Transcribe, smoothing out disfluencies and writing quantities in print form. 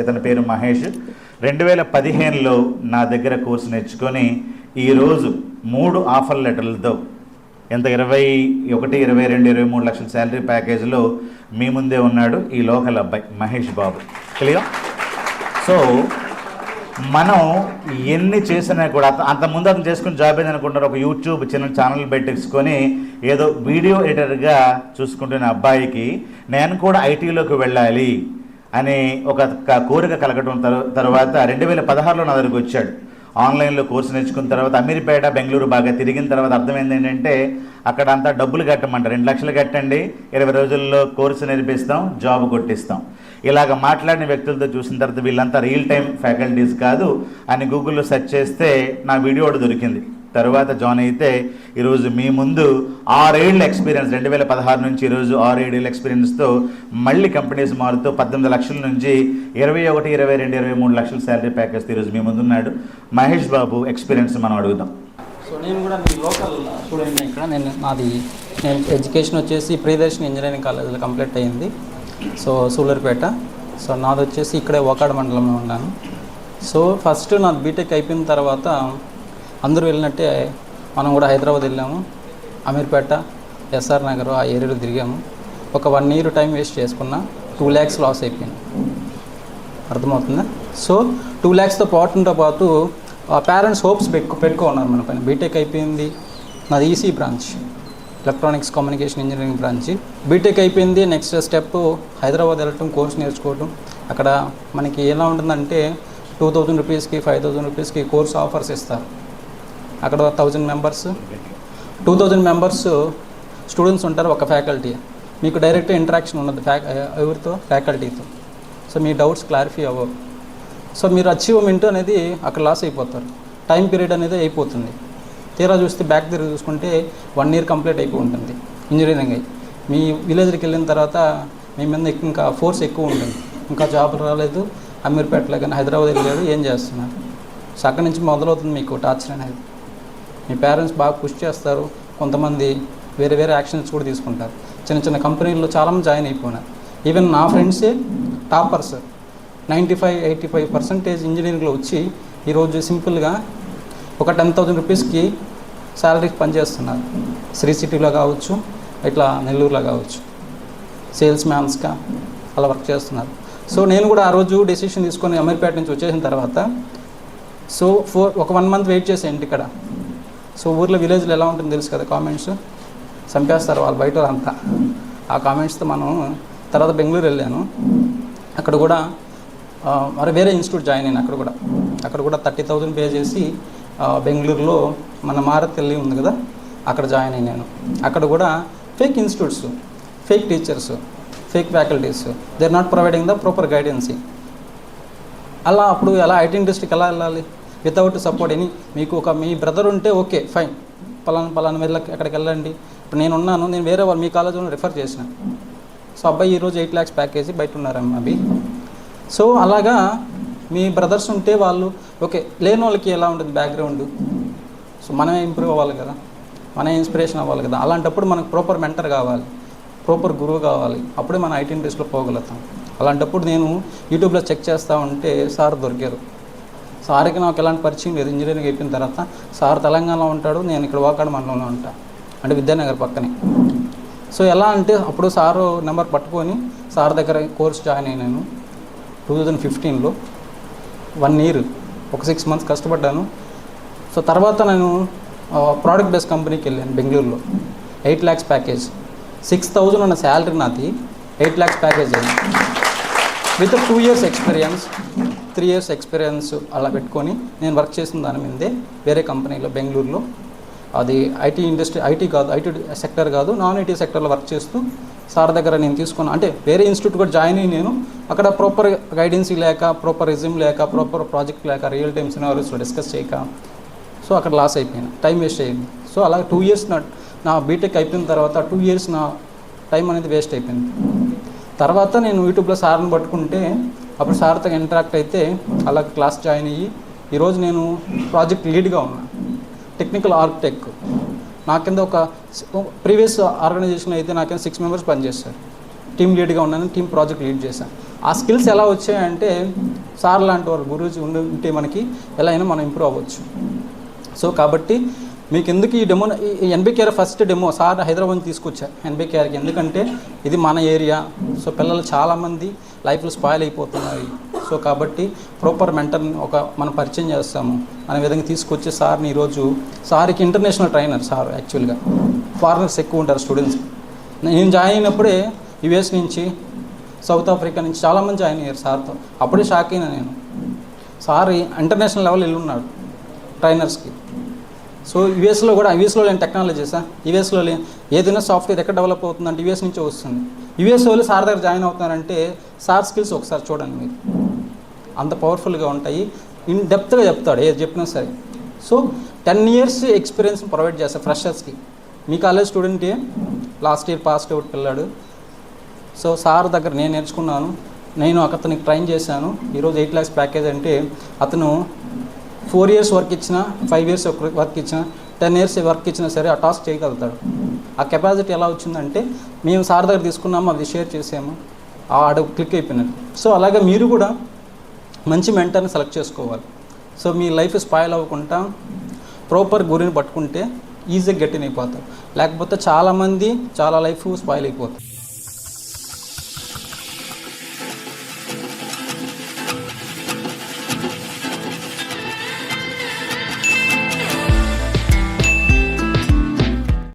ఇతని పేరు మహేష్. 2015లో నా దగ్గర కోర్సు నేర్చుకొని ఈరోజు 3 ఆఫర్ లెటర్లతో ఎంత 21, 22, 23 లక్షల శాలరీ ప్యాకేజీలో మీ ముందే ఉన్నాడు ఈ లోకల్ అబ్బాయి మహేష్ బాబు. క్లియర్? సో మనం ఎన్ని చేసినా కూడా అంతకుముందు అతను చేసుకుని జాబ్ ఏది అనుకుంటారు, ఒక యూట్యూబ్ చిన్న ఛానల్ పెట్టించుకొని ఏదో వీడియో ఎడిటర్గా చూసుకుంటున్న అబ్బాయికి నేను కూడా ఐటీలోకి వెళ్ళాలి అనే ఒక కోరిక కలగడం తర్వాత 2016లో నా దగ్గరికి వచ్చాడు. ఆన్లైన్లో కోర్సు నేర్చుకున్న తర్వాత అమీర్పేట, బెంగళూరు బాగా తిరిగిన తర్వాత అర్థమైంది ఏంటంటే అక్కడ అంతా డబ్బులు కట్టమంటారు. 2 లక్షలు కట్టండి, 20 రోజుల్లో కోర్సు నేర్పిస్తాం, జాబ్ కొట్టిస్తాం. ఇలాగ మాట్లాడిన వ్యక్తులతో చూసిన తర్వాత వీళ్ళంతా రియల్ టైం ఫ్యాకల్టీస్ కాదు అని గూగుల్లో సెర్చ్ చేస్తే నా వీడియో ఒకటి దొరికింది. తర్వాత జాయిన్ అయితే ఈరోజు మీ ముందు 6 ఏళ్ళ ఎక్స్పీరియన్స్, 2016 నుంచి ఈరోజు 6 ఏళ్ళ ఎక్స్పీరియన్స్తో మళ్ళీ కంపెనీస్ మారుతూ 18 లక్షల నుంచి 21, 22, 23 లక్షల శాలరీ ప్యాకేజ్తో ఈరోజు మీ ముందు ఉన్నాడు మహేష్ బాబు. ఎక్స్పీరియన్స్ మనం అడుగుదాం. సో నేను కూడా మీ లోకల్ స్టూడెంట్ ఇక్కడ. నేను ఎడ్యుకేషన్ వచ్చేసి ప్రియదర్శిని ఇంజనీరింగ్ కాలేజీలో కంప్లీట్ అయ్యింది. సో సూలూరుపేట. సో నాది వచ్చేసి ఇక్కడే ఓకాడ మండలంలో ఉన్నాను. సో ఫస్ట్ నాది బీటెక్ అయిపోయిన తర్వాత అందరూ వెళ్ళినట్టే మనం కూడా హైదరాబాద్ వెళ్ళాము. అమీర్పేట, ఎస్ఆర్ నగర్ ఆ ఏరియాలో తిరిగాము. ఒక 1 year టైం వేస్ట్ చేసుకున్నా. 2 lakhs లాస్ అయిపోయింది. అర్థమవుతుందా? సో 2 lakhsతో పాటు పేరెంట్స్ హోప్స్ పెట్టుకున్నారు మన పైన. బీటెక్ అయిపోయింది, నాది EC branch, electronics communication engineering branch. BTech అయిపోయింది, నెక్స్ట్ స్టెప్ హైదరాబాద్ వెళ్ళటం, కోర్స్ నేర్చుకోవటం. అక్కడ మనకి ఎలా ఉంటుందంటే 2000 రూపీస్కి 5000 రూపీస్కి కోర్స్ ఆఫర్స్ ఇస్తారు. అక్కడ 1000 మెంబర్స్ 2000 మెంబర్స్ స్టూడెంట్స్ ఉంటారు, ఒక ఫ్యాకల్టీ. మీకు డైరెక్ట్ ఇంటరాక్షన్ ఉండదు ఎవరితో, ఫ్యాకల్టీతో. సో మీ డౌట్స్ క్లారిఫై అవ్వవు. సో మీరు అచీవ్మెంట్ అనేది అక్కడ లాస్ అయిపోతారు. టైం పీరియడ్ అనేది అయిపోతుంది. తీరా చూస్తే బ్యాక్ తిరిగి చూసుకుంటే 1 year కంప్లీట్ అయిపోయి ఉంటుంది ఇంజనీరింగ్ అయ్యి. మీ విలేజ్కి వెళ్ళిన తర్వాత మీ మీద ఇంకా ఫోర్స్ ఎక్కువ ఉంటుంది. ఇంకా జాబ్ రాలేదు, అమీర్పేటలో కానీ హైదరాబాద్ వెళ్ళారు, ఏం చేస్తున్నారు? సో అక్కడి నుంచి మొదలవుతుంది మీకు టార్చర్ అనేది. మీ పేరెంట్స్ బాగా పుష్ చేస్తారు, కొంతమంది వేరే యాక్షన్స్ కూడా తీసుకుంటారు. చిన్న కంపెనీల్లో చాలామంది జాయిన్ అయిపోయినారు. ఈవెన్ నా ఫ్రెండ్సే టాపర్స్ 95-85% ఇంజనీరింగ్లో వచ్చి ఈరోజు సింపుల్గా ఒక 10,000 రూపీస్కి శాలరీకి పనిచేస్తున్నారు. శ్రీ సిటీలో కావచ్చు, ఇట్లా నెల్లూరులో కావచ్చు, సేల్స్ మ్యాన్స్గా అలా వర్క్ చేస్తున్నారు. సో నేను కూడా ఆ రోజు డెసిషన్ తీసుకొని అమీర్పేట నుంచి వచ్చేసిన తర్వాత సో ఒక 1 month వెయిట్ చేసే ఇంటిక్కడ. సో ఊర్లో విలేజ్లో ఎలా ఉంటుందో తెలుసు కదా, కామెంట్స్ చంపేస్తారు వాళ్ళు బయట అంతా. ఆ కామెంట్స్తో మనం తర్వాత బెంగళూరు వెళ్ళాను. అక్కడ కూడా మరి వేరే ఇన్స్టిట్యూట్ జాయిన్ అయినా. అక్కడ కూడా 30,000 పే చేసి బెంగళూరులో మన మారతల్లి ఉంది కదా, అక్కడ జాయిన్ అయినాను. అక్కడ కూడా fake institutes, fake teachers, fake faculties, they are not providing the proper guidance. అలా అప్పుడు ఎలా ఐటీ ఇండస్ట్రీకి ఎలా వెళ్ళాలి వితౌట్ సపోర్ట్? మీకు మీ బ్రదర్ ఉంటే ఓకే ఫైన్, పలానా ఎక్కడికి వెళ్ళండి. ఇప్పుడు నేను వేరే వాళ్ళు మీ కాలేజీలో రిఫర్ చేసిన. సో అబ్బాయి ఈరోజు 8 lakhs ప్యాకేజీ బయట ఉన్నారమ్మ అవి. సో అలాగా మీ బ్రదర్స్ ఉంటే వాళ్ళు ఓకే. లేని వాళ్ళకి ఎలా ఉంటుంది బ్యాక్గ్రౌండ్? సో మనమే ఇంప్రూవ్ అవ్వాలి కదా, మనమే ఇన్స్పిరేషన్ అవ్వాలి కదా. అలాంటప్పుడు మనకు ప్రాపర్ మెంటర్ కావాలి, ప్రాపర్ గురువు కావాలి. అప్పుడే మన ఐటీ ఇండస్ట్రీలో పోగలుగుతాం. అలాంటప్పుడు నేను యూట్యూబ్లో చెక్ చేస్తూ ఉంటే సార్ దొరికారు. సార్కి నాకు ఎలాంటి పరిచయం లేదు. ఇంజనీరింగ్ అయిపోయిన తర్వాత సార్ తెలంగాణలో ఉంటాడు, నేను ఇక్కడ ఓకాడ మండలంలో ఉంటాను, అంటే విద్యానగర్ పక్కనే. సో ఎలా అంటే అప్పుడు సారు నెంబర్ పట్టుకొని సార్ దగ్గర కోర్స్ జాయిన్ అయినాను 2015లో. 1 year, ఒక 6 months కష్టపడ్డాను. సో తర్వాత నేను ప్రోడక్ట్ బేస్డ్ కంపెనీకి వెళ్ళాను బెంగళూరులో. 8 lakhs ప్యాకేజ్, 6,000 ఉన్న శాలరీ నాది, 8 lakhs ప్యాకేజ్ అయింది. With 2 years experience, 3 years experience అలా పెట్టుకొని నేను వర్క్ చేసిన దాని మీదే వేరే కంపెనీలో బెంగళూరులో. అది ఐటీ ఇండస్ట్రీ, ఐటీ సెక్టర్ కాదు, నాన్ ఐటీ సెక్టర్లో వర్క్ చేస్తూ సార్ దగ్గర నేను తీసుకున్నాను. అంటే వేరే ఇన్స్టిట్యూట్ కూడా జాయిన్ అయ్యి నేను అక్కడ ప్రాపర్ గైడెన్సీ లేక, ప్రాపర్ రెజ్యూమ్ లేక, ప్రాపర్ ప్రాజెక్ట్ లేక, రియల్ టైమ్ సినారియోస్లో డిస్కస్ చేయక, సో అక్కడ లాస్ అయిపోయాను, టైం వేస్ట్ అయ్యింది. సో అలా 2 years నా బీటెక్ అయిపోయిన తర్వాత 2 years నా టైం అనేది వేస్ట్ అయిపోయింది. తర్వాత నేను యూట్యూబ్లో సార్ని పట్టుకుంటే అప్పుడు సార్తో ఇంటరాక్ట్ అయితే అలా క్లాస్ జాయిన్ అయ్యి ఈరోజు నేను ప్రాజెక్ట్ లీడ్గా ఉన్నా, టెక్నికల్ ఆర్కిటెక్ట్. నా కింద ఒక ప్రీవియస్ ఆర్గనైజేషన్ అయితే నా కింద 6 members పనిచేస్తారు. టీమ్ లీడ్గా ఉన్నాను, టీమ్ ప్రాజెక్ట్ లీడ్ చేశాను. ఆ స్కిల్స్ ఎలా వచ్చాయంటే సార్ లాంటి వారు గురూజీ ఉంటే మనకి ఎలా అయినా మనం ఇంప్రూవ్ అవ్వచ్చు. సో కాబట్టి మీకు ఎందుకు ఈ డెమో, ఈ NBKR first demo sir Hyderabad తీసుకొచ్చారు ఎన్బికేఆర్కి, ఎందుకంటే ఇది మన ఏరియా. సో పిల్లలు చాలామంది లైఫ్లో స్పాయిల్ అయిపోతున్నారు. సో కాబట్టి ప్రాపర్ మెంటర్ని మనం పరిచయం చేస్తాము అనే విధంగా తీసుకొచ్చి సార్ని ఈరోజు, సార్కి ఇంటర్నేషనల్ ట్రైనర్ సార్. యాక్చువల్గా ఫారినర్స్ ఎక్కువ ఉంటారు స్టూడెంట్స్. నేను జాయిన్ అయినప్పుడే యుఎస్ నుంచి, సౌత్ ఆఫ్రికా నుంచి చాలామంది జాయిన్ అయ్యారు సార్తో. అప్పుడే షాక్ అయినా నేను. సార్ ఇంటర్నేషనల్ లెవెల్ వెళ్ళున్నాడు ట్రైనర్స్కి. సో యుఎస్లో కూడా, యుఎస్లో లేని టెక్నాలజీసా, యుఎస్లో ఏదైనా సాఫ్ట్వేర్ ఎక్కడ డెవలప్ అవుతుందంటే యుఎస్ నుంచే వస్తుంది. యుఎస్ వాళ్ళు సార్ దగ్గర జాయిన్ అవుతున్నారంటే సార్ స్కిల్స్ ఒకసారి చూడండి మీరు, అంత పవర్ఫుల్గా ఉంటాయి. ఇన్ డెప్త్గా చెప్తాడు ఏది చెప్పినా సరే. సో 10 years ఎక్స్పీరియన్స్ ప్రొవైడ్ చేస్తారు ఫ్రెషర్స్కి. మీ కాలేజ్ స్టూడెంటే లాస్ట్ ఇయర్ పాస్డ్ అవుట్ పిల్లాడు. సో సార్ దగ్గర నేను నేర్చుకున్నాను, నేను అతనికి ట్రైన్ చేశాను. ఈరోజు 8 lakhs ప్యాకేజ్ అంటే అతను 4 years వర్క్ ఇచ్చినా, 5 years వర్క్ ఇచ్చినా, 10 years వర్క్ ఇచ్చినా సరే ఆ టాస్క్ చేయగలుగుతాడు. ఆ కెపాసిటీ ఎలా వచ్చిందంటే మేము సార్ దగ్గర తీసుకున్నాము, అది షేర్ చేసాము, ఆడ క్లిక్ అయిపోయినట్టు. సో అలాగే మీరు కూడా మంచి మెంటర్ని సెలెక్ట్ చేసుకోవాలి. సో మీ లైఫ్ స్పాయిల్ అవ్వకుండా ప్రాపర్ గురిని పట్టుకుంటే ఈజీగా గెట్ ఇన్ అయిపోతారు. లేకపోతే చాలామంది చాలా లైఫ్ స్పాయిల్ అయిపోతుంది.